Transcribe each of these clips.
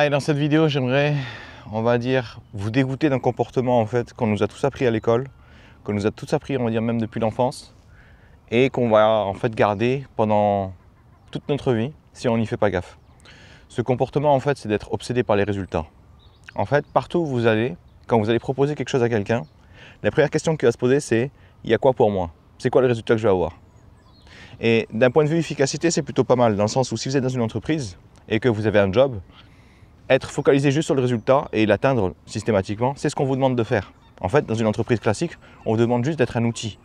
Et dans cette vidéo, j'aimerais, on va dire, vous dégoûter d'un comportement en fait qu'on nous a tous appris à l'école, qu'on nous a tous appris, on va dire même depuis l'enfance, et qu'on va en fait garder pendant toute notre vie si on n'y fait pas gaffe. Ce comportement en fait, c'est d'être obsédé par les résultats. En fait, partout où vous allez, quand vous allez proposer quelque chose à quelqu'un, la première question qui va se poser, c'est il y a quoi pour moi? C'est quoi le résultat que je vais avoir? Et d'un point de vue efficacité, c'est plutôt pas mal, dans le sens où si vous êtes dans une entreprise et que vous avez un job, être focalisé juste sur le résultat et l'atteindre systématiquement, c'est ce qu'on vous demande de faire. En fait, dans une entreprise classique, on vous demande juste d'être un outil.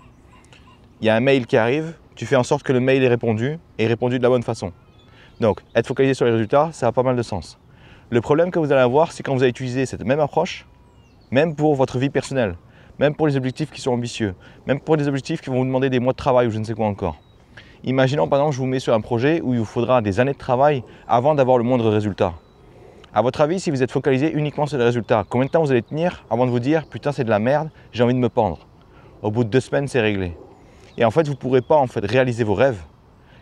Il y a un mail qui arrive, tu fais en sorte que le mail est répondu et répondu de la bonne façon. Donc, être focalisé sur les résultats, ça a pas mal de sens. Le problème que vous allez avoir, c'est quand vous allez utiliser cette même approche, même pour votre vie personnelle, même pour les objectifs qui sont ambitieux, même pour des objectifs qui vont vous demander des mois de travail ou je ne sais quoi encore. Imaginons par exemple, je vous mets sur un projet où il vous faudra des années de travail avant d'avoir le moindre résultat. À votre avis, si vous êtes focalisé uniquement sur les résultats, combien de temps vous allez tenir avant de vous dire « putain, c'est de la merde, j'ai envie de me pendre ». Au bout de 2 semaines, c'est réglé. Et en fait, vous ne pourrez pas réaliser vos rêves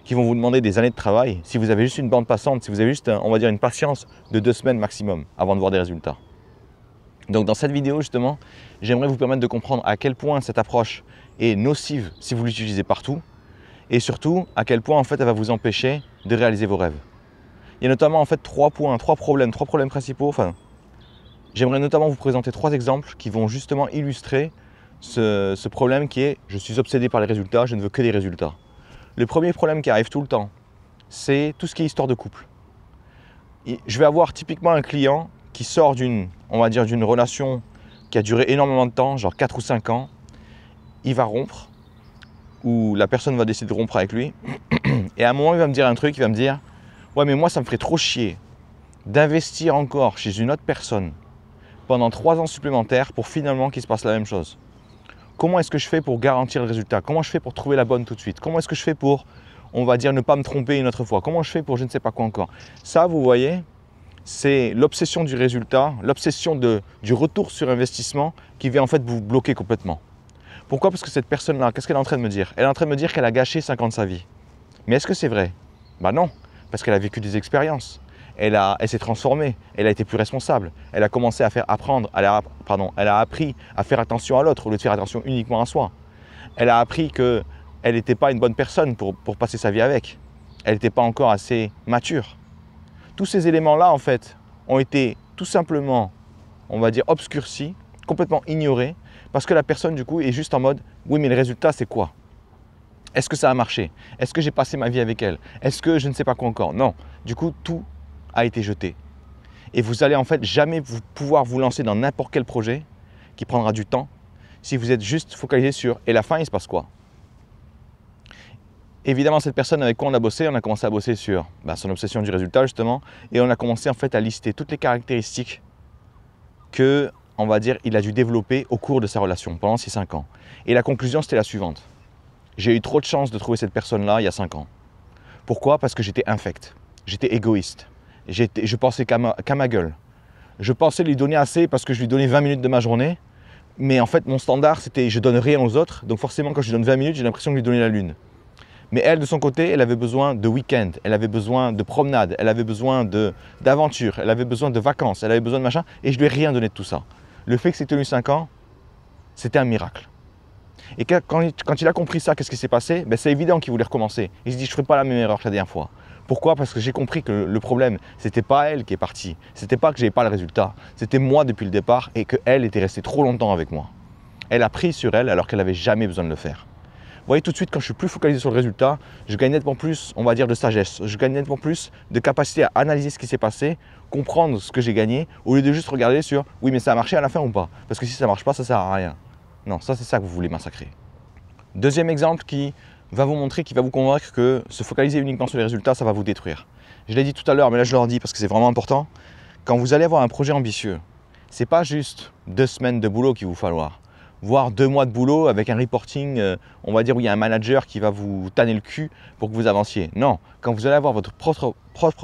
qui vont vous demander des années de travail si vous avez juste une bande passante, si vous avez juste, on va dire, une patience de 2 semaines maximum avant de voir des résultats. Donc dans cette vidéo, justement, j'aimerais vous permettre de comprendre à quel point cette approche est nocive si vous l'utilisez partout et surtout à quel point en fait, elle va vous empêcher de réaliser vos rêves. Il y a notamment en fait 3 problèmes principaux. J'aimerais notamment vous présenter 3 exemples qui vont justement illustrer ce problème qui est « je suis obsédé par les résultats, je ne veux que des résultats ». Le premier problème qui arrive tout le temps, c'est tout ce qui est histoire de couple. Je vais avoir typiquement un client qui sort d'une relation qui a duré énormément de temps, genre 4 ou 5 ans. Il va rompre, ou la personne va décider de rompre avec lui. Et à un moment, il va me dire un truc, il va me dire « ouais, mais moi, ça me ferait trop chier d'investir encore chez une autre personne pendant 3 ans supplémentaires pour finalement qu'il se passe la même chose. Comment est-ce que je fais pour garantir le résultat? Comment je fais pour trouver la bonne tout de suite? Comment est-ce que je fais pour, on va dire, ne pas me tromper une autre fois? Comment je fais pour je ne sais pas quoi encore ?» Ça, vous voyez, c'est l'obsession du résultat, l'obsession du retour sur investissement qui vient en fait vous bloquer complètement. Pourquoi? Parce que cette personne-là, qu'est-ce qu'elle est en train de me dire? Elle est en train de me dire qu'elle a gâché 5 ans de sa vie. Mais est-ce que c'est vrai? Ben non, parce qu'elle a vécu des expériences. Elle s'est transformée, elle a été plus responsable, elle a commencé à elle a appris à faire attention à l'autre au lieu de faire attention uniquement à soi. Elle a appris qu'elle n'était pas une bonne personne pour passer sa vie avec. Elle n'était pas encore assez mature. Tous ces éléments-là, en fait, ont été tout simplement, on va dire, obscurcis, complètement ignorés, parce que la personne, du coup, est juste en mode « oui, mais le résultat, c'est quoi? Est-ce que ça a marché? Est-ce que j'ai passé ma vie avec elle? Est-ce que je ne sais pas quoi encore ?» Non, du coup, tout a été jeté. Et vous allez en fait jamais pouvoir vous lancer dans n'importe quel projet qui prendra du temps si vous êtes juste focalisé sur « et la fin, il se passe quoi ?» Évidemment, cette personne avec quoi on a bossé, on a commencé à bosser sur son obsession du résultat justement, et on a commencé en fait à lister toutes les caractéristiques que, on va dire, il a dû développer au cours de sa relation pendant ces 5 ans. Et la conclusion, c'était la suivante. J'ai eu trop de chance de trouver cette personne-là il y a 5 ans. Pourquoi? Parce que j'étais infect, j'étais égoïste. Je pensais qu'à ma gueule. Je pensais lui donner assez parce que je lui donnais 20 minutes de ma journée. Mais en fait, mon standard, c'était je donne rien aux autres. Donc forcément, quand je lui donne 20 minutes, j'ai l'impression de lui donner la lune. Mais elle, de son côté, elle avait besoin de week-end. Elle avait besoin de promenade. Elle avait besoin d'aventure. Elle avait besoin de vacances. Elle avait besoin de machin. Et je lui ai rien donné de tout ça. Le fait que c'est tenu 5 ans, c'était un miracle. Et quand il a compris ça, qu'est-ce qui s'est passé? C'est évident qu'il voulait recommencer. Il se dit, je ne ferai pas la même erreur que la dernière fois. Pourquoi? Parce que j'ai compris que le problème, c'était pas elle qui est partie. C'était pas que j'avais pas le résultat. C'était moi depuis le départ et qu'elle était restée trop longtemps avec moi. Elle a pris sur elle alors qu'elle n'avait jamais besoin de le faire. Vous voyez, tout de suite, quand je suis plus focalisé sur le résultat, je gagne nettement plus, on va dire, de sagesse. Je gagne nettement plus de capacité à analyser ce qui s'est passé, comprendre ce que j'ai gagné, au lieu de juste regarder sur « oui, mais ça a marché à la fin ou pas ?» Parce que si ça ne marche pas, ça ne sert à rien. Non, ça, c'est ça que vous voulez massacrer. Deuxième exemple qui va vous montrer, qui va vous convaincre que se focaliser uniquement sur les résultats, ça va vous détruire. Je l'ai dit tout à l'heure, mais là je le redis parce que c'est vraiment important. Quand vous allez avoir un projet ambitieux, ce n'est pas juste 2 semaines de boulot qu'il vous falloir, voire 2 mois de boulot avec un reporting, on va dire où il y a un manager qui va vous tanner le cul pour que vous avanciez. Non, quand vous allez avoir votre propre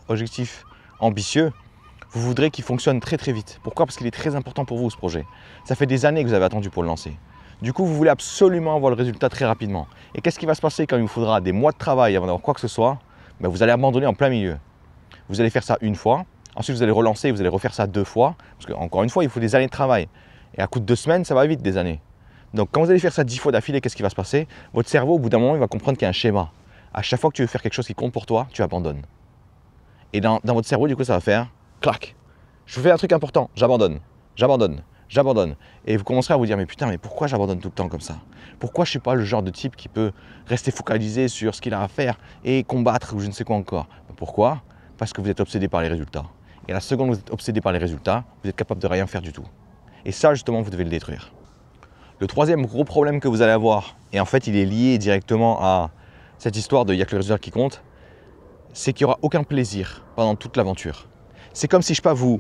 objectif ambitieux, vous voudrez qu'il fonctionne très très vite. Pourquoi? Parce qu'il est très important pour vous ce projet. Ça fait des années que vous avez attendu pour le lancer. Du coup, vous voulez absolument avoir le résultat très rapidement. Et qu'est-ce qui va se passer quand il vous faudra des mois de travail avant d'avoir quoi que ce soit? Vous allez abandonner en plein milieu. Vous allez faire ça une fois, Ensuite, vous allez relancer, vous allez refaire ça 2 fois. Parce qu'encore une fois, il faut des années de travail. Et à coup de 2 semaines, ça va vite, des années. Donc, quand vous allez faire ça 10 fois d'affilée, qu'est-ce qui va se passer? Votre cerveau, au bout d'un moment, il va comprendre qu'il y a un schéma. À chaque fois que tu veux faire quelque chose qui compte pour toi, tu abandonnes. Et dans votre cerveau, du coup, ça va faire clac. Je fais un truc important, j'abandonne, j'abandonne, j'abandonne. Et vous commencerez à vous dire, mais putain, mais pourquoi j'abandonne tout le temps comme ça? Pourquoi je ne suis pas le genre de type qui peut rester focalisé sur ce qu'il a à faire et combattre ou je ne sais quoi encore? Pourquoi? Parce que vous êtes obsédé par les résultats. Et la seconde où vous êtes obsédé par les résultats, vous êtes capable de rien faire du tout. Et ça, justement, vous devez le détruire. Le troisième gros problème que vous allez avoir, et en fait, il est lié directement à cette histoire de « il n'y a que le résultat qui compte », c'est qu'il n'y aura aucun plaisir pendant toute l'aventure. C'est comme si, je sais pas, vous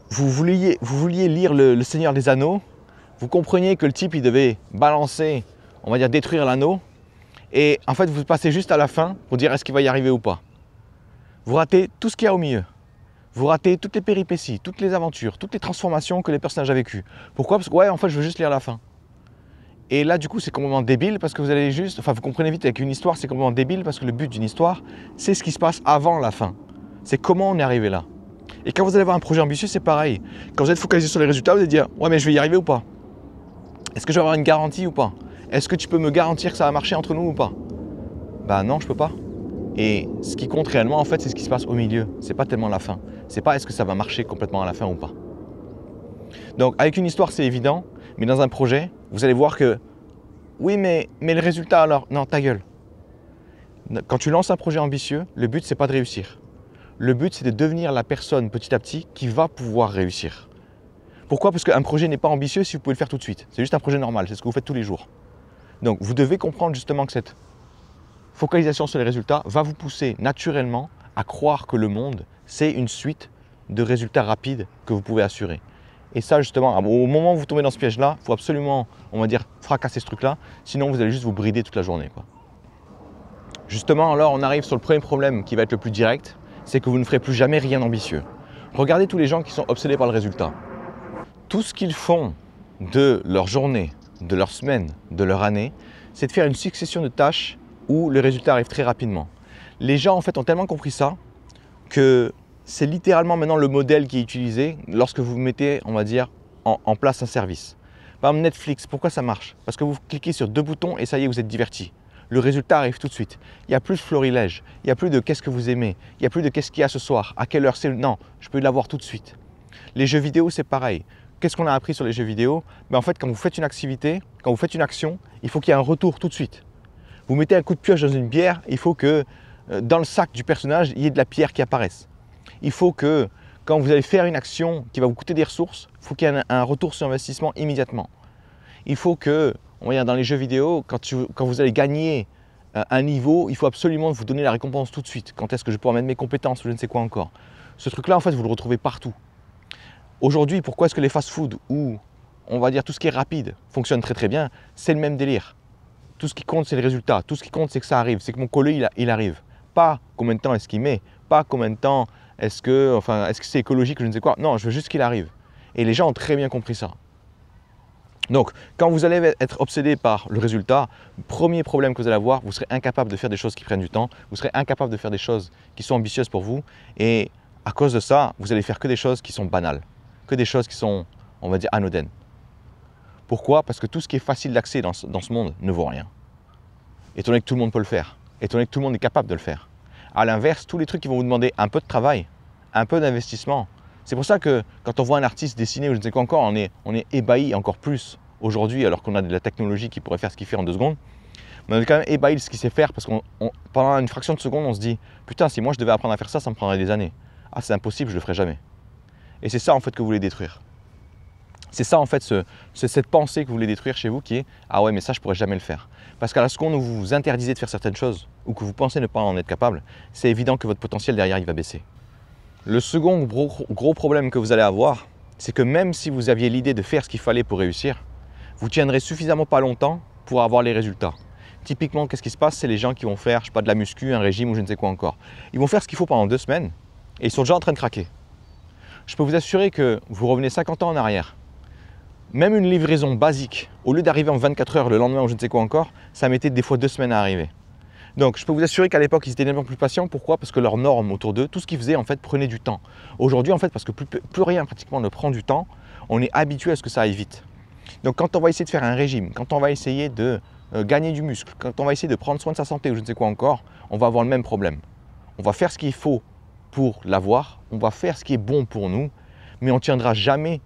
vouliez lire le Seigneur des Anneaux, vous compreniez que le type, il devait balancer, on va dire détruire l'anneau, et en fait, vous passez juste à la fin pour dire est-ce qu'il va y arriver ou pas. Vous ratez tout ce qu'il y a au milieu. Vous ratez toutes les péripéties, toutes les aventures, toutes les transformations que les personnages ont vécues. Pourquoi? Parce que ouais, en fait, je veux juste lire la fin. Et là, du coup, c'est complètement débile parce que vous allez juste... Enfin, vous comprenez vite avec une histoire, c'est complètement débile parce que le but d'une histoire, c'est ce qui se passe avant la fin. C'est comment on est arrivé là. Et quand vous allez avoir un projet ambitieux, c'est pareil. Quand vous êtes focalisé sur les résultats, vous allez dire « Ouais, mais je vais y arriver ou pas? Est-ce que je vais avoir une garantie ou pas? Est-ce que tu peux me garantir que ça va marcher entre nous ou pas ?» Ben non, je peux pas. Et ce qui compte réellement, en fait, c'est ce qui se passe au milieu. C'est pas tellement la fin. C'est pas est-ce que ça va marcher complètement à la fin ou pas. Donc, avec une histoire, c'est évident. Mais dans un projet, vous allez voir que oui, mais le résultat alors, non, ta gueule. Quand tu lances un projet ambitieux, le but, c'est pas de réussir. Le but, c'est de devenir la personne petit à petit qui va pouvoir réussir. Pourquoi? Parce qu'un projet n'est pas ambitieux si vous pouvez le faire tout de suite. C'est juste un projet normal, c'est ce que vous faites tous les jours. Donc, vous devez comprendre justement que cette focalisation sur les résultats va vous pousser naturellement à croire que le monde, c'est une suite de résultats rapides que vous pouvez assurer. Et ça, justement, au moment où vous tombez dans ce piège-là, il faut absolument, on va dire, fracasser ce truc-là. Sinon, vous allez juste vous brider toute la journée, quoi. Justement, alors, on arrive sur le premier problème qui va être le plus direct, c'est que vous ne ferez plus jamais rien d'ambitieux. Regardez tous les gens qui sont obsédés par le résultat. Tout ce qu'ils font de leur journée, de leur semaine, de leur année, c'est de faire une succession de tâches où le résultat arrive très rapidement. Les gens, en fait, ont tellement compris ça que c'est littéralement maintenant le modèle qui est utilisé lorsque vous mettez, on va dire, en place un service. Par exemple, Netflix, pourquoi ça marche? Parce que vous cliquez sur 2 boutons et ça y est, vous êtes diverti. Le résultat arrive tout de suite. Il n'y a plus de florilège, il n'y a plus de qu'est-ce que vous aimez, il n'y a plus de qu'est-ce qu'il y a ce soir, à quelle heure c'est. Non, je peux l'avoir tout de suite. Les jeux vidéo, c'est pareil. Qu'est-ce qu'on a appris sur les jeux vidéo? En fait, quand vous faites une activité, quand vous faites une action, il faut qu'il y ait un retour tout de suite. Vous mettez un coup de pioche dans une bière, il faut que dans le sac du personnage, il y ait de la pierre qui apparaisse. Il faut que quand vous allez faire une action qui va vous coûter des ressources, il faut qu'il y ait un retour sur investissement immédiatement. Il faut que, on va dire dans les jeux vidéo, quand vous allez gagner un niveau, il faut absolument vous donner la récompense tout de suite. Quand est-ce que je peux mettre mes compétences ou je ne sais quoi encore. Ce truc-là, en fait, vous le retrouvez partout. Aujourd'hui, pourquoi est-ce que les fast-food ou, on va dire, tout ce qui est rapide fonctionne très très bien? C'est le même délire. Tout ce qui compte, c'est le résultat. Tout ce qui compte, c'est que ça arrive. C'est que mon colis, il arrive. Pas combien de temps est-ce qu'il met. Pas combien de temps est-ce que c'est écologique ou je ne sais quoi. Non, je veux juste qu'il arrive. Et les gens ont très bien compris ça. Donc, quand vous allez être obsédé par le résultat, le premier problème que vous allez avoir, vous serez incapable de faire des choses qui prennent du temps. Vous serez incapable de faire des choses qui sont ambitieuses pour vous. Et à cause de ça, vous allez faire que des choses qui sont banales. Que des choses qui sont, on va dire, anodines. Pourquoi? Parce que tout ce qui est facile d'accès dans ce monde ne vaut rien. Étant donné que tout le monde peut le faire. Étant donné que tout le monde est capable de le faire. À l'inverse, tous les trucs qui vont vous demander un peu de travail, un peu d'investissement. C'est pour ça que quand on voit un artiste dessiner ou je ne sais quoi encore, on est ébahi encore plus aujourd'hui alors qu'on a de la technologie qui pourrait faire ce qu'il fait en 2 secondes. Mais on est quand même ébahi de ce qu'il sait faire parce que pendant une fraction de seconde, on se dit « Putain, si moi je devais apprendre à faire ça, ça me prendrait des années. Ah, c'est impossible, je ne le ferai jamais. » Et c'est ça en fait que vous voulez détruire. C'est ça en fait, c'est cette pensée que vous voulez détruire chez vous qui est « Ah ouais, mais ça, je ne pourrais jamais le faire. » Parce qu'à la seconde où vous vous interdisez de faire certaines choses ou que vous pensez ne pas en être capable, c'est évident que votre potentiel derrière, il va baisser. Le second gros problème que vous allez avoir, c'est que même si vous aviez l'idée de faire ce qu'il fallait pour réussir, vous tiendrez suffisamment pas longtemps pour avoir les résultats. Typiquement, qu'est-ce qui se passe? C'est les gens qui vont faire, je sais pas, de la muscu, un régime ou je ne sais quoi encore. Ils vont faire ce qu'il faut pendant 2 semaines et ils sont déjà en train de craquer. Je peux vous assurer que vous revenez 50 ans en arrière. Même une livraison basique, au lieu d'arriver en 24 heures le lendemain ou je ne sais quoi encore, ça mettait des fois 2 semaines à arriver. Donc je peux vous assurer qu'à l'époque, ils étaient nettement plus patients. Pourquoi? Parce que leurs normes autour d'eux, tout ce qu'ils faisaient en fait prenait du temps. Aujourd'hui en fait, parce que plus rien pratiquement ne prend du temps, on est habitué à ce que ça aille vite. Donc quand on va essayer de faire un régime, quand on va essayer de gagner du muscle, quand on va essayer de prendre soin de sa santé ou je ne sais quoi encore, on va avoir le même problème. On va faire ce qu'il faut pour l'avoir, on va faire ce qui est bon pour nous, mais on ne tiendra jamais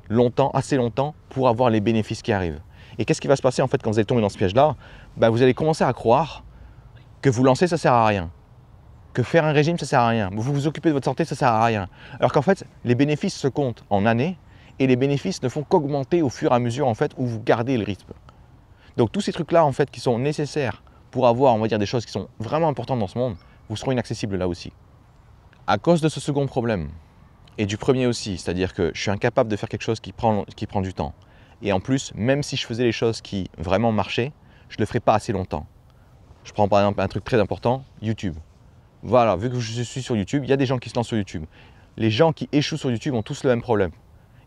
longtemps, assez longtemps pour avoir les bénéfices qui arrivent. Et qu'est-ce qui va se passer en fait quand vous allez tomber dans ce piège-là? Vous allez commencer à croire que vous lancer, ça ne sert à rien. Que faire un régime, ça ne sert à rien. Vous vous occupez de votre santé, ça ne sert à rien. Alors qu'en fait, les bénéfices se comptent en années et les bénéfices ne font qu'augmenter au fur et à mesure en fait, où vous gardez le rythme. Donc tous ces trucs-là en fait, qui sont nécessaires pour avoir, on va dire, des choses qui sont vraiment importantes dans ce monde, vous seront inaccessibles là aussi. À cause de ce second problème, et du premier aussi, c'est-à-dire que je suis incapable de faire quelque chose qui prend du temps. Et en plus, même si je faisais les choses qui vraiment marchaient, je ne le ferais pas assez longtemps. Je prends par exemple un truc très important, YouTube. Voilà, vu que je suis sur YouTube, il y a des gens qui se lancent sur YouTube. Les gens qui échouent sur YouTube ont tous le même problème.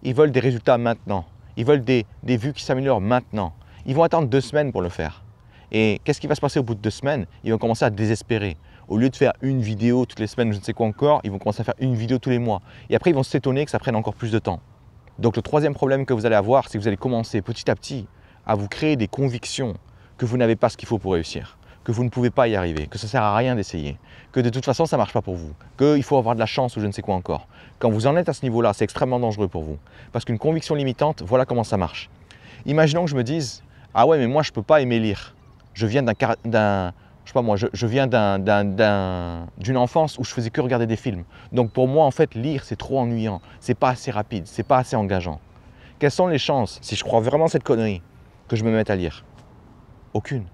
Ils veulent des résultats maintenant. Ils veulent des vues qui s'améliorent maintenant. Ils vont attendre 2 semaines pour le faire. Et qu'est-ce qui va se passer au bout de 2 semaines? Ils vont commencer à désespérer. Au lieu de faire une vidéo toutes les semaines, je ne sais quoi encore, ils vont commencer à faire une vidéo tous les mois. Et après, ils vont s'étonner que ça prenne encore plus de temps. Donc le troisième problème que vous allez avoir, c'est que vous allez commencer petit à petit à vous créer des convictions que vous n'avez pas ce qu'il faut pour réussir, que vous ne pouvez pas y arriver, que ça ne sert à rien d'essayer, que de toute façon ça ne marche pas pour vous, qu'il faut avoir de la chance ou je ne sais quoi encore. Quand vous en êtes à ce niveau-là, c'est extrêmement dangereux pour vous. Parce qu'une conviction limitante, voilà comment ça marche. Imaginons que je me dise, ah ouais mais moi je ne peux pas aimer lire. Je viens d'une enfance où je faisais que regarder des films. Donc pour moi en fait lire c'est trop ennuyant, c'est pas assez rapide, c'est pas assez engageant. Quelles sont les chances, si je crois vraiment cette connerie, que je me mette à lire? Aucune.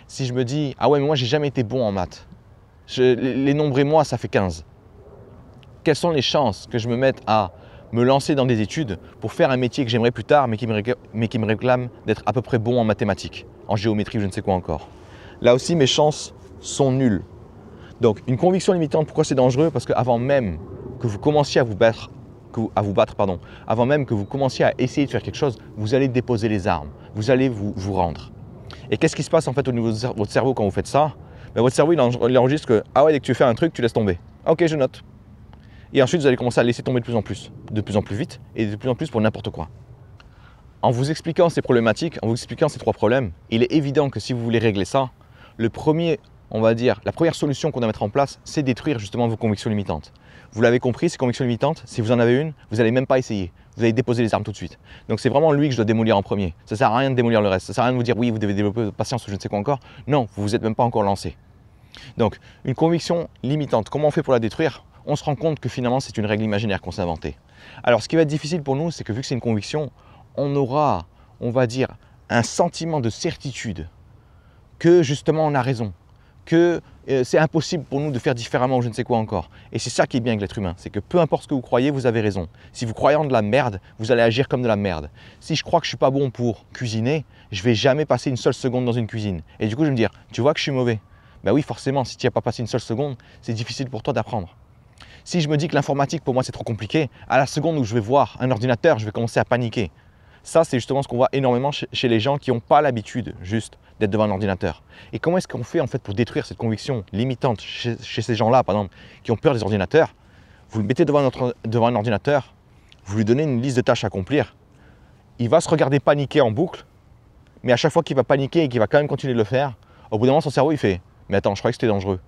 Si je me dis, ah ouais mais moi j'ai jamais été bon en maths, les nombres et moi ça fait 15. Quelles sont les chances que je me mette à me lancer dans des études pour faire un métier que j'aimerais plus tard mais qui me réclame d'être à peu près bon en mathématiques, en géométrie ou je ne sais quoi encore? Là aussi mes chances sont nulles. Donc une conviction limitante, pourquoi c'est dangereux? Parce qu'avant même que vous commenciez à vous battre, avant même que vous commenciez à essayer de faire quelque chose, vous allez déposer les armes, vous allez vous rendre. Et qu'est-ce qui se passe en fait au niveau de votre cerveau quand vous faites ça? Votre cerveau il enregistre que, ah ouais, dès que tu fais un truc, tu laisses tomber. Ok, je note. Et ensuite, vous allez commencer à laisser tomber de plus en plus vite et de plus en plus pour n'importe quoi. En vous expliquant ces problématiques, en vous expliquant ces 3 problèmes, il est évident que si vous voulez régler ça, la première solution qu'on doit mettre en place, c'est détruire justement vos convictions limitantes. Vous l'avez compris, ces convictions limitantes, si vous en avez une, vous n'allez même pas essayer. Vous allez déposer les armes tout de suite. Donc c'est vraiment lui que je dois démolir en premier. Ça ne sert à rien de démolir le reste. Ça ne sert à rien de vous dire oui, vous devez développer votre patience ou je ne sais quoi encore. Non, vous ne vous êtes même pas encore lancé. Donc une conviction limitante, comment on fait pour la détruire? On se rend compte que finalement c'est une règle imaginaire qu'on s'est inventée. Alors ce qui va être difficile pour nous, c'est que vu que c'est une conviction, on aura, on va dire, un sentiment de certitude que justement on a raison, que c'est impossible pour nous de faire différemment ou je ne sais quoi encore. Et c'est ça qui est bien avec l'être humain, c'est que peu importe ce que vous croyez, vous avez raison. Si vous croyez en de la merde, vous allez agir comme de la merde. Si je crois que je ne suis pas bon pour cuisiner, je ne vais jamais passer une seule seconde dans une cuisine. Et du coup je vais me dire, tu vois que je suis mauvais? Ben oui, forcément, si tu n'y as pas passé une seule seconde, c'est difficile pour toi d'apprendre. Si je me dis que l'informatique pour moi c'est trop compliqué, à la seconde où je vais voir un ordinateur, je vais commencer à paniquer. Ça, c'est justement ce qu'on voit énormément chez les gens qui n'ont pas l'habitude juste d'être devant un ordinateur. Et comment est-ce qu'on fait en fait pour détruire cette conviction limitante chez ces gens-là, par exemple, qui ont peur des ordinateurs? Vous le mettez devant un ordinateur, vous lui donnez une liste de tâches à accomplir, il va se regarder paniquer en boucle, mais à chaque fois qu'il va paniquer et qu'il va quand même continuer de le faire, au bout d'un moment, son cerveau il fait « Mais attends, je croyais que c'était dangereux,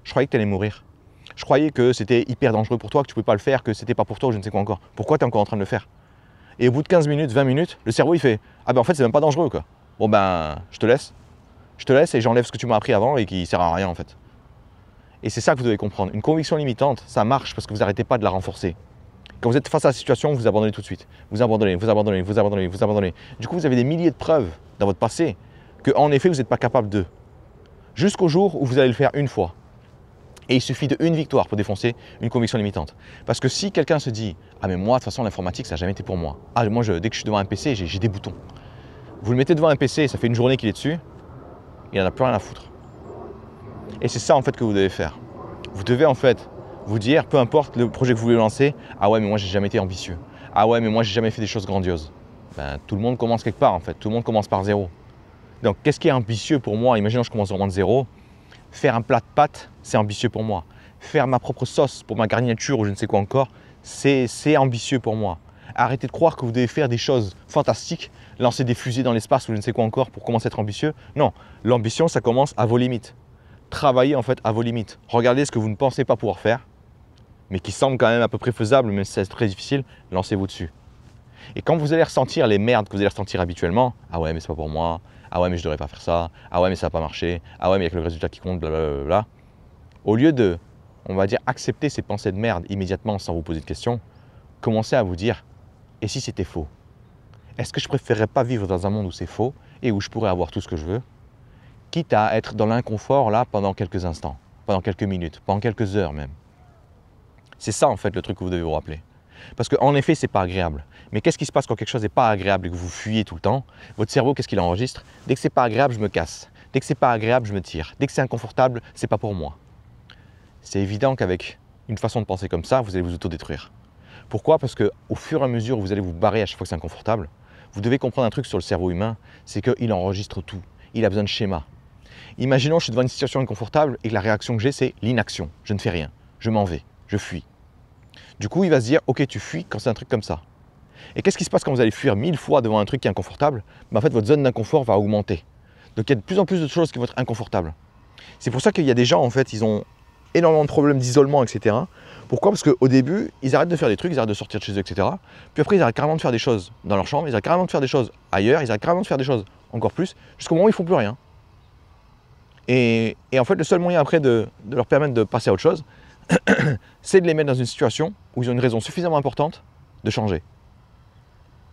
je croyais que tu allais mourir, je croyais que c'était hyper dangereux pour toi, que tu ne pouvais pas le faire, que c'était pas pour toi ou je ne sais quoi encore, pourquoi tu es encore en train de le faire ?» Et au bout de 15 minutes, 20 minutes, le cerveau il fait « Ah ben en fait c'est même pas dangereux quoi. Bon ben je te laisse et j'enlève ce que tu m'as appris avant et qui sert à rien en fait. » Et c'est ça que vous devez comprendre. Une conviction limitante, ça marche parce que vous n'arrêtez pas de la renforcer. Quand vous êtes face à la situation, vous abandonnez tout de suite. Vous abandonnez. Du coup, vous avez des milliers de preuves dans votre passé qu'en effet, vous n'êtes pas capable de. Jusqu'au jour où vous allez le faire une fois. Et il suffit d'une victoire pour défoncer une conviction limitante. Parce que si quelqu'un se dit « Ah mais moi, de toute façon, l'informatique, ça n'a jamais été pour moi. Ah moi, dès que je suis devant un PC, j'ai des boutons. » Vous le mettez devant un PC, ça fait une journée qu'il est dessus, il n'en a plus rien à foutre. Et c'est ça en fait que vous devez faire. Vous devez en fait vous dire, peu importe le projet que vous voulez lancer, « Ah ouais, mais moi, j'ai jamais été ambitieux. Ah ouais, mais moi, j'ai jamais fait des choses grandioses. » Ben, tout le monde commence quelque part en fait. Tout le monde commence par zéro. Donc, qu'est-ce qui est ambitieux pour moi? Imaginons que je commence vraiment de zéro. Faire un plat de pâtes, c'est ambitieux pour moi. Faire ma propre sauce pour ma garniture ou je ne sais quoi encore, c'est ambitieux pour moi. Arrêtez de croire que vous devez faire des choses fantastiques, lancer des fusées dans l'espace ou je ne sais quoi encore pour commencer à être ambitieux. Non, l'ambition, ça commence à vos limites. Travaillez en fait à vos limites. Regardez ce que vous ne pensez pas pouvoir faire, mais qui semble quand même à peu près faisable, même si c'est très difficile, lancez-vous dessus. Et quand vous allez ressentir les merdes que vous allez ressentir habituellement, ah ouais mais c'est pas pour moi, ah ouais mais je devrais pas faire ça, ah ouais mais ça va pas marcher, ah ouais mais il y a que le résultat qui compte, blablabla. Au lieu de, on va dire, accepter ces pensées de merde immédiatement sans vous poser de questions, commencez à vous dire, et si c'était faux? Est-ce que je préférerais pas vivre dans un monde où c'est faux et où je pourrais avoir tout ce que je veux, quitte à être dans l'inconfort là pendant quelques instants, pendant quelques minutes, pendant quelques heures même. C'est ça en fait le truc que vous devez vous rappeler. Parce qu'en effet, c'est pas agréable. Mais qu'est-ce qui se passe quand quelque chose n'est pas agréable et que vous fuyez tout le temps? Votre cerveau, qu'est-ce qu'il enregistre? Dès que c'est pas agréable, je me casse. Dès que c'est pas agréable, je me tire. Dès que c'est inconfortable, c'est pas pour moi. C'est évident qu'avec une façon de penser comme ça, vous allez vous autodétruire. Pourquoi? Parce qu'au fur et à mesure où vous allez vous barrer à chaque fois que c'est inconfortable, vous devez comprendre un truc sur le cerveau humain, c'est qu'il enregistre tout. Il a besoin de schémas. Imaginons que je suis devant une situation inconfortable et que la réaction que j'ai, c'est l'inaction. Je ne fais rien. Je m'en vais. Je fuis. Du coup, il va se dire, ok, tu fuis quand c'est un truc comme ça. Et qu'est-ce qui se passe quand vous allez fuir 1000 fois devant un truc qui est inconfortable? En fait, votre zone d'inconfort va augmenter. Donc, il y a de plus en plus de choses qui vont être inconfortables. C'est pour ça qu'il y a des gens, en fait, ils ont énormément de problèmes d'isolement, etc. Pourquoi? Parce qu'au début, ils arrêtent de faire des trucs, ils arrêtent de sortir de chez eux, etc. Puis après, ils arrêtent carrément de faire des choses dans leur chambre, ils arrêtent carrément de faire des choses ailleurs, ils arrêtent carrément de faire des choses encore plus, jusqu'au moment où ils ne font plus rien. Et en fait, le seul moyen après de leur permettre de passer à autre chose, c'est de les mettre dans une situation où ils ont une raison suffisamment importante de changer.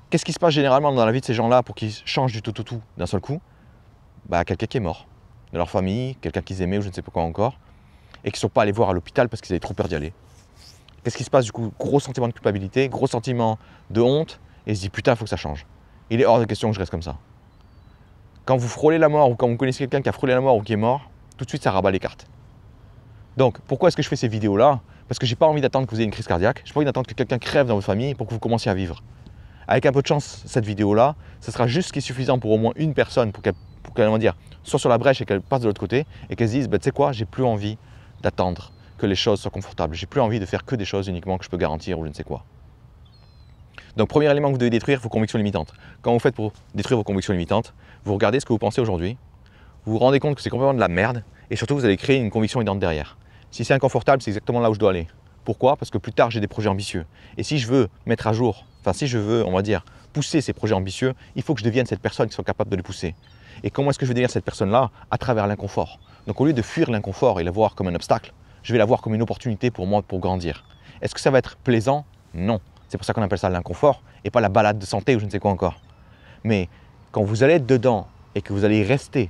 Qu'est-ce qui se passe généralement dans la vie de ces gens-là pour qu'ils changent du tout d'un seul coup? Quelqu'un qui est mort, de leur famille, quelqu'un qu'ils aimaient ou je ne sais pas quoi encore, et qui ne sont pas allés voir à l'hôpital parce qu'ils avaient trop peur d'y aller. Qu'est-ce qui se passe du coup? Gros sentiment de culpabilité, gros sentiment de honte, et ils se disent putain, il faut que ça change. Il est hors de question que je reste comme ça. Quand vous frôlez la mort ou quand vous connaissez quelqu'un qui a frôlé la mort ou qui est mort, tout de suite ça rabat les cartes. Donc pourquoi est-ce que je fais ces vidéos-là? Parce que j'ai pas envie d'attendre que vous ayez une crise cardiaque, j'ai pas envie d'attendre que quelqu'un crève dans votre famille pour que vous commenciez à vivre. Avec un peu de chance, cette vidéo-là, ce sera juste ce qui est suffisant pour au moins une personne pour qu'elle on va dire, soit sur la brèche et qu'elle passe de l'autre côté et qu'elle se dise, tu sais quoi, j'ai plus envie d'attendre que les choses soient confortables, j'ai plus envie de faire que des choses uniquement que je peux garantir ou je ne sais quoi. Donc premier élément que vous devez détruire, vos convictions limitantes. Quand vous faites pour détruire vos convictions limitantes, vous regardez ce que vous pensez aujourd'hui, vous vous rendez compte que c'est complètement de la merde et surtout vous allez créer une conviction évidente derrière. Si c'est inconfortable, c'est exactement là où je dois aller. Pourquoi? Parce que plus tard, j'ai des projets ambitieux. Et si je veux mettre à jour, si je veux, on va dire, pousser ces projets ambitieux, il faut que je devienne cette personne qui soit capable de les pousser. Et comment est-ce que je vais devenir cette personne-là? À travers l'inconfort. Donc au lieu de fuir l'inconfort et la voir comme un obstacle, je vais la voir comme une opportunité pour moi pour grandir. Est-ce que ça va être plaisant? Non. C'est pour ça qu'on appelle ça l'inconfort et pas la balade de santé ou je ne sais quoi encore. Mais quand vous allez être dedans et que vous allez y rester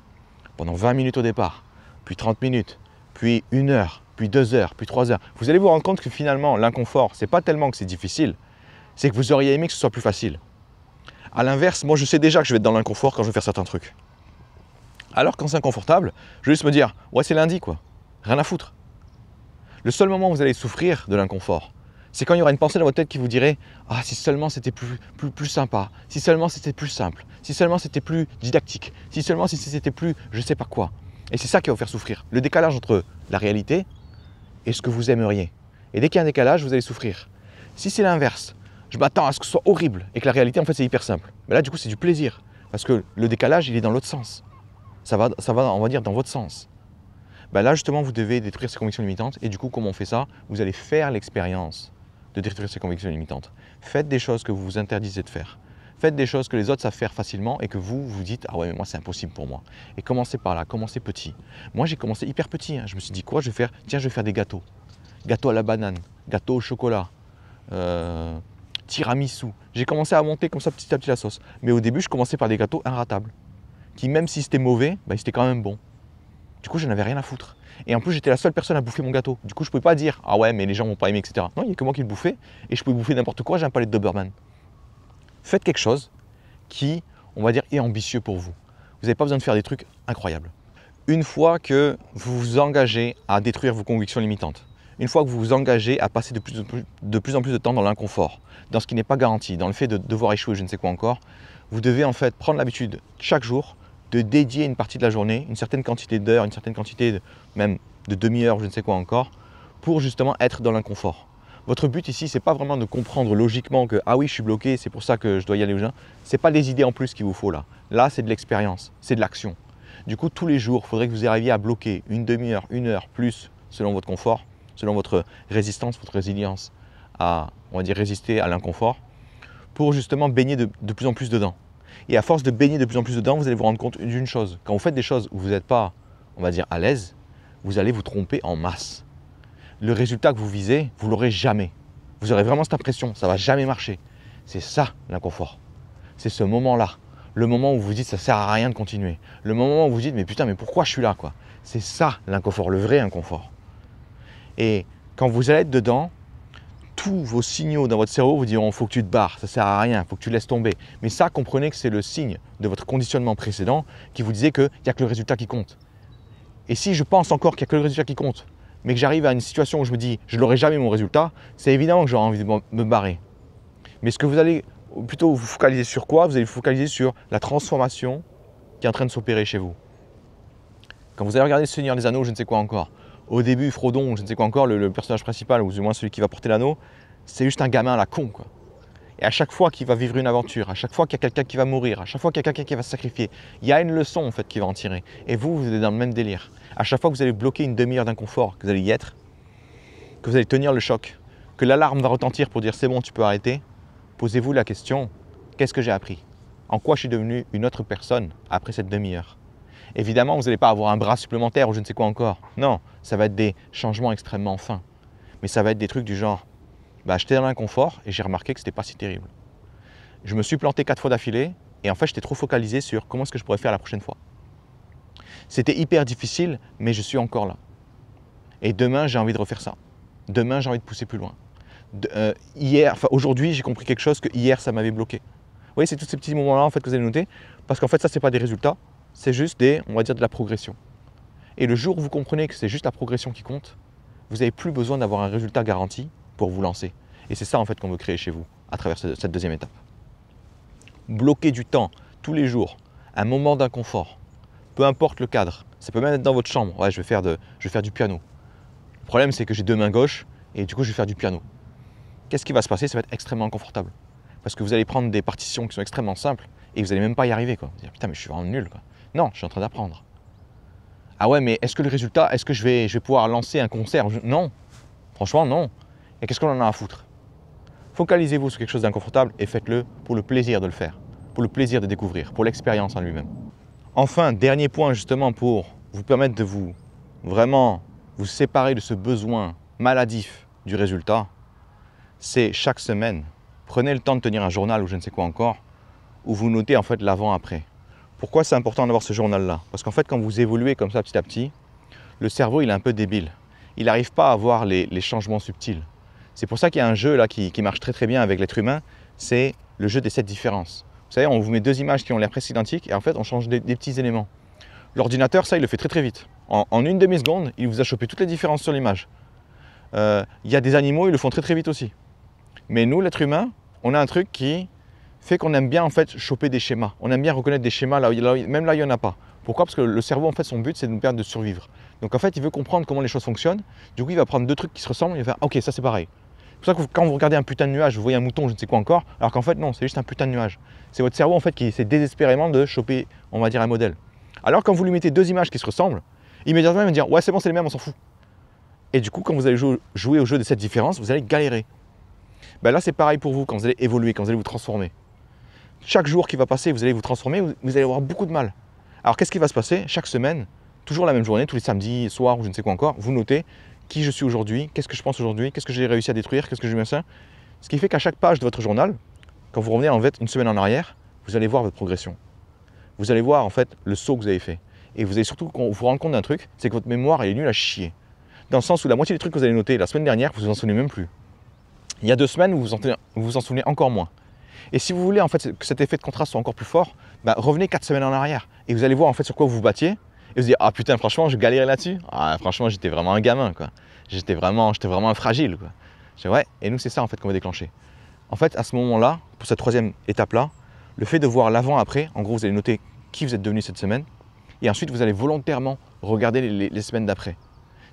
pendant 20 minutes au départ, puis 30 minutes, puis 1 heure, puis 2 heures, puis 3 heures, vous allez vous rendre compte que finalement l'inconfort, c'est pas tellement que c'est difficile, c'est que vous auriez aimé que ce soit plus facile. A l'inverse, moi je sais déjà que je vais être dans l'inconfort quand je vais faire certains trucs. Alors quand c'est inconfortable, je vais juste me dire, ouais c'est lundi quoi, rien à foutre. Le seul moment où vous allez souffrir de l'inconfort, c'est quand il y aura une pensée dans votre tête qui vous dirait « Ah, si seulement c'était plus sympa, si seulement c'était plus simple, si seulement c'était plus didactique, si seulement si c'était plus je sais pas quoi. » Et c'est ça qui va vous faire souffrir. Le décalage entre la réalité et ce que vous aimeriez. Et dès qu'il y a un décalage, vous allez souffrir. Si c'est l'inverse, je m'attends à ce que ce soit horrible et que la réalité en fait c'est hyper simple. Mais là du coup c'est du plaisir parce que le décalage il est dans l'autre sens. Ça va on va dire dans votre sens. Là justement vous devez détruire ces convictions limitantes et du coup comment on fait ça? Vous allez faire l'expérience de détruire ces convictions limitantes. Faites des choses que vous vous interdisez de faire. Faites des choses que les autres savent faire facilement et que vous vous dites « Ah ouais, mais moi c'est impossible pour moi ». Et commencez par là, commencez petit. Moi j'ai commencé hyper petit, je me suis dit quoi je vais faire? Tiens, je vais faire des gâteaux. Gâteaux à la banane, gâteaux au chocolat, tiramisu. J'ai commencé à monter comme ça petit à petit la sauce. Mais au début, je commençais par des gâteaux inratables, qui même si c'était mauvais, ils étaient quand même bons. Du coup, je n'avais rien à foutre. Et en plus, j'étais la seule personne à bouffer mon gâteau. Du coup, je ne pouvais pas dire « Ah ouais, mais les gens vont pas aimer, etc. » Non, il n'y a que moi qui le bouffais et je pouvais bouffer n'importe quoi, j'ai un palais de Doberman. Faites quelque chose qui, on va dire, est ambitieux pour vous. Vous n'avez pas besoin de faire des trucs incroyables. Une fois que vous vous engagez à détruire vos convictions limitantes, une fois que vous vous engagez à passer de plus en plus de temps dans l'inconfort, dans ce qui n'est pas garanti, dans le fait de devoir échouer, je ne sais quoi encore, vous devez en fait prendre l'habitude chaque jour de dédier une partie de la journée, une certaine quantité d'heures, une certaine quantité même de demi-heure, je ne sais quoi encore, pour justement être dans l'inconfort. Votre but ici, ce n'est pas vraiment de comprendre logiquement que « ah oui, je suis bloqué, c'est pour ça que je dois y aller ». Ce n'est pas des idées en plus qu'il vous faut là. Là, c'est de l'expérience, c'est de l'action. Du coup, tous les jours, il faudrait que vous arriviez à bloquer une demi-heure, une heure, plus, selon votre confort, selon votre résistance, votre résilience à, on va dire, résister à l'inconfort, pour justement baigner de plus en plus dedans. Et à force de baigner de plus en plus dedans, vous allez vous rendre compte d'une chose. Quand vous faites des choses où vous n'êtes pas, on va dire, à l'aise, vous allez vous tromper en masse. Le résultat que vous visez, vous ne l'aurez jamais. Vous aurez vraiment cette impression, ça ne va jamais marcher. C'est ça l'inconfort. C'est ce moment-là. Le moment où vous dites ça ne sert à rien de continuer. Le moment où vous dites mais putain, mais pourquoi je suis là quoi. C'est ça l'inconfort, le vrai inconfort. Et quand vous allez être dedans, tous vos signaux dans votre cerveau vous diront il faut que tu te barres, ça ne sert à rien, il faut que tu laisses tomber. Mais ça, comprenez que c'est le signe de votre conditionnement précédent qui vous disait qu'il n'y a que le résultat qui compte. Et si je pense encore qu'il n'y a que le résultat qui compte, mais que j'arrive à une situation où je me dis je n'aurai jamais mon résultat, c'est évidemment que j'aurai envie de me barrer. Mais ce que vous allez plutôt vous focaliser sur quoi? Vous allez vous focaliser sur la transformation qui est en train de s'opérer chez vous. Quand vous allez regarder le Seigneur des Anneaux, je ne sais quoi encore, au début, Frodon, je ne sais quoi encore, le personnage principal, ou du moins celui qui va porter l'anneau, c'est juste un gamin à la con, quoi. Et à chaque fois qu'il va vivre une aventure, à chaque fois qu'il y a quelqu'un qui va mourir, à chaque fois qu'il y a quelqu'un qui va se sacrifier, il y a une leçon en fait qui va en tirer. Et vous, vous êtes dans le même délire. À chaque fois que vous allez bloquer une demi-heure d'inconfort, que vous allez y être, que vous allez tenir le choc, que l'alarme va retentir pour dire c'est bon, tu peux arrêter, posez-vous la question, qu'est-ce que j'ai appris? En quoi je suis devenu une autre personne après cette demi-heure? Évidemment, vous n'allez pas avoir un bras supplémentaire ou je ne sais quoi encore. Non, ça va être des changements extrêmement fins. Mais ça va être des trucs du genre, j'étais dans l'inconfort et j'ai remarqué que ce n'était pas si terrible. Je me suis planté 4 fois d'affilée et en fait, j'étais trop focalisé sur comment est-ce que je pourrais faire la prochaine fois. C'était hyper difficile, mais je suis encore là. Et demain, j'ai envie de refaire ça. Demain, j'ai envie de pousser plus loin. Aujourd'hui, j'ai compris quelque chose que hier, ça m'avait bloqué. Vous voyez, c'est tous ces petits moments-là en fait, que vous allez noter, parce qu'en fait, ça, ce n'est pas des résultats, c'est juste on va dire, de la progression. Et le jour où vous comprenez que c'est juste la progression qui compte, vous n'avez plus besoin d'avoir un résultat garanti pour vous lancer. Et c'est ça en fait qu'on veut créer chez vous à travers cette deuxième étape. Bloquer du temps tous les jours, un moment d'inconfort, peu importe le cadre. Ça peut même être dans votre chambre. Ouais, je vais faire du piano. Le problème, c'est que j'ai 2 mains gauches et du coup, je vais faire du piano. Qu'est-ce qui va se passer? Ça va être extrêmement inconfortable. Parce que vous allez prendre des partitions qui sont extrêmement simples et vous n'allez même pas y arriver, quoi. Vous allez dire, putain, mais je suis vraiment nul, quoi. Non, je suis en train d'apprendre. Ah ouais, mais est-ce que le résultat, est-ce que je vais pouvoir lancer un concert? Non. Franchement, non. Et qu'est-ce qu'on en a à foutre? Focalisez-vous sur quelque chose d'inconfortable et faites-le pour le plaisir de le faire, pour le plaisir de découvrir, pour l'expérience en lui-même. Enfin, dernier point justement pour vous permettre de vraiment vous séparer de ce besoin maladif du résultat, c'est chaque semaine, prenez le temps de tenir un journal ou je ne sais quoi encore, où vous notez en fait l'avant-après. Pourquoi c'est important d'avoir ce journal-là? Parce qu'en fait, quand vous évoluez comme ça petit à petit, le cerveau il est un peu débile. Il n'arrive pas à voir les changements subtils. C'est pour ça qu'il y a un jeu là qui marche très très bien avec l'être humain, c'est le jeu des 7 différences. Vous savez, on vous met 2 images qui ont l'air presque identiques et en fait on change des petits éléments. L'ordinateur, ça il le fait très très vite. En une demi-seconde, il vous a chopé toutes les différences sur l'image. Il y a des animaux, ils le font très très vite aussi. Mais nous, l'être humain, on a un truc qui fait qu'on aime bien en fait choper des schémas. On aime bien reconnaître des schémas même là il n'y en a pas. Pourquoi? Parce que le cerveau, en fait, son but, c'est de nous permettre de survivre. Donc en fait, il veut comprendre comment les choses fonctionnent. Du coup, il va prendre 2 trucs qui se ressemblent et il va faire ok, ça c'est pareil. C'est pour ça que quand vous regardez un putain de nuage, vous voyez un mouton, je ne sais quoi encore, alors qu'en fait non, c'est juste un putain de nuage. C'est votre cerveau en fait qui essaie désespérément de choper, on va dire, un modèle. Alors quand vous lui mettez 2 images qui se ressemblent, immédiatement il va dire ouais c'est bon, c'est les mêmes, on s'en fout. Et du coup, quand vous allez jouer au jeu de cette différence, vous allez galérer. Là c'est pareil pour vous quand vous allez évoluer, quand vous allez vous transformer. Chaque jour qui va passer, vous allez vous transformer, vous allez avoir beaucoup de mal. Alors qu'est-ce qui va se passer? Chaque semaine, toujours la même journée, tous les samedis, soirs ou je ne sais quoi encore, vous notez qui je suis aujourd'hui, qu'est-ce que je pense aujourd'hui, qu'est-ce que j'ai réussi à détruire, qu'est-ce que j'ai mis à ça. Ce qui fait qu'à chaque page de votre journal, quand vous revenez en fait une semaine en arrière, vous allez voir votre progression. Vous allez voir en fait le saut que vous avez fait. Et vous allez surtout vous rendre compte d'un truc, c'est que votre mémoire elle est nulle à chier. Dans le sens où la moitié des trucs que vous avez notés la semaine dernière, vous vous en souvenez même plus. Il y a 2 semaines, vous vous en souvenez encore moins. Et si vous voulez en fait que cet effet de contraste soit encore plus fort, revenez 4 semaines en arrière et vous allez voir en fait sur quoi vous vous battiez et vous dire ah putain franchement je galérais là-dessus. Ah franchement j'étais vraiment un gamin quoi. J'étais vraiment un fragile quoi. Je dis, ouais, et nous c'est ça en fait qu'on va déclencher. En fait à ce moment-là, pour cette 3e étape là, le fait de voir l'avant-après, en gros vous allez noter qui vous êtes devenu cette semaine. Et ensuite, vous allez volontairement regarder les semaines d'après.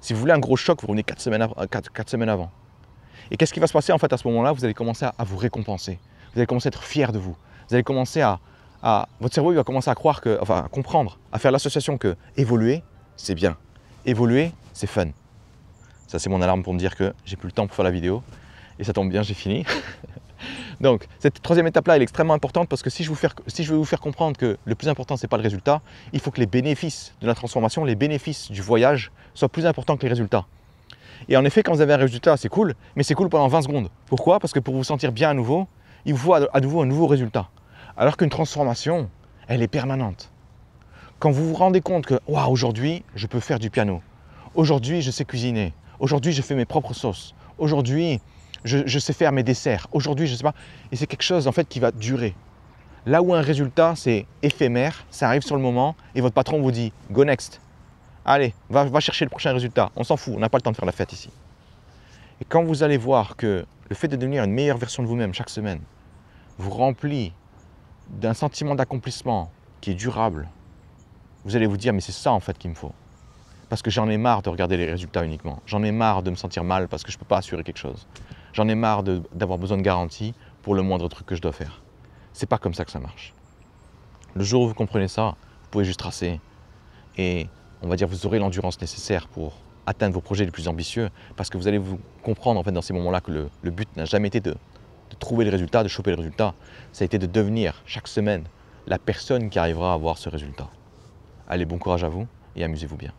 Si vous voulez un gros choc, vous revenez 4 semaines avant. Et qu'est-ce qui va se passer en fait à ce moment-là? Vous allez commencer à vous récompenser. Vous allez commencer à être fier de vous. Vous allez commencer votre cerveau il va commencer à croire à comprendre, à faire l'association que évoluer, c'est bien. Évoluer, c'est fun. Ça, c'est mon alarme pour me dire que j'ai plus le temps pour faire la vidéo. Et ça tombe bien, j'ai fini. Donc, cette troisième étape-là, elle est extrêmement importante parce que si je veux vous faire comprendre que le plus important, ce n'est pas le résultat, il faut que les bénéfices de la transformation, les bénéfices du voyage soient plus importants que les résultats. Et en effet, quand vous avez un résultat, c'est cool, mais c'est cool pendant 20 secondes. Pourquoi? Parce que pour vous sentir bien à nouveau, il vous faut à nouveau un nouveau résultat. Alors qu'une transformation, elle est permanente. Quand vous vous rendez compte que wow, aujourd'hui, je peux faire du piano. Aujourd'hui, je sais cuisiner. Aujourd'hui, je fais mes propres sauces. Aujourd'hui, je sais faire mes desserts. Aujourd'hui, je ne sais pas. Et c'est quelque chose en fait qui va durer. Là où un résultat, c'est éphémère, ça arrive sur le moment et votre patron vous dit « Go next ». Allez, va chercher le prochain résultat. On s'en fout, on n'a pas le temps de faire la fête ici. Et quand vous allez voir que le fait de devenir une meilleure version de vous-même chaque semaine vous remplit d'un sentiment d'accomplissement qui est durable, vous allez vous dire « Mais c'est ça en fait qu'il me faut ». Parce que j'en ai marre de regarder les résultats uniquement. J'en ai marre de me sentir mal parce que je ne peux pas assurer quelque chose. J'en ai marre d'avoir besoin de garantie pour le moindre truc que je dois faire. C'est pas comme ça que ça marche. Le jour où vous comprenez ça, vous pouvez juste tracer et on va dire vous aurez l'endurance nécessaire pour atteindre vos projets les plus ambitieux parce que vous allez vous comprendre en fait dans ces moments-là que le but n'a jamais été de trouver le résultat, de choper le résultat. Ça a été de devenir chaque semaine la personne qui arrivera à avoir ce résultat. Allez, bon courage à vous et amusez-vous bien.